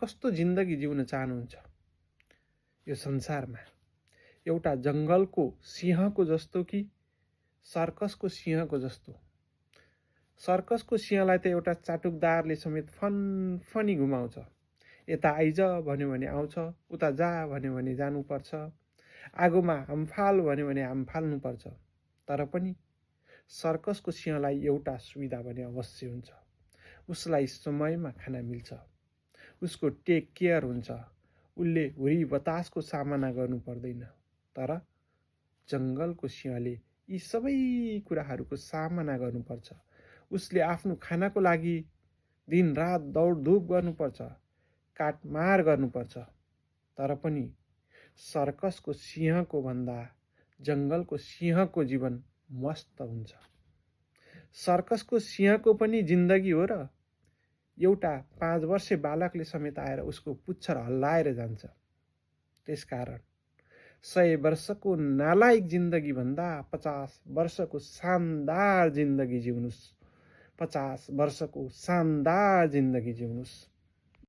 कस्तो जिन्दगी जिउन चाहनुहुन्छ? यो संसारमा एउटा जङ्गलको सिंहको जस्तो कि सर्कसको सिंहको जस्तो? सर्कसको सिंहलाई त एउटा चाटुकदारले समेत फनफनी घुमाउँछ। यता आइज भन्यो भने आउँछ, उता जा भन्यो भने जानुपर्छ, आगोमा हाम फाल भन्यो भने हाम फाल्नुपर्छ। तर पनि सर्कसको सिंहलाई एउटा सुविधा भने अवश्य हुन्छ, उसलाई समयमा खाना मिल्छ, उसको टेक केयर हुन्छ, उसले हुरी बतासको सामना गर्नु पर्दैन। तर जङ्गलको सिंहले यी सबै कुराहरूको सामना गर्नुपर्छ। उसले आफ्नो खानाको लागि दिनरात दौडधुप गर्नुपर्छ, काटमार गर्नुपर्छ। तर पनि सर्कसको सिंहको भन्दा जङ्गलको सिंहको जीवन मस्त हुन्छ। सर्कसको सिंहको पनि जिन्दगी हो र एउटा 5 वर्षे बालकले समेत आएर उसको पुच्छर हल्लाएर जान्छ। त्यसकारण 100 वर्षको नालायक जिन्दगी भन्दा 50 वर्षको शानदार जिन्दगी जिउनुस्। 50 वर्षको शानदार जिन्दगी जिउनुस्।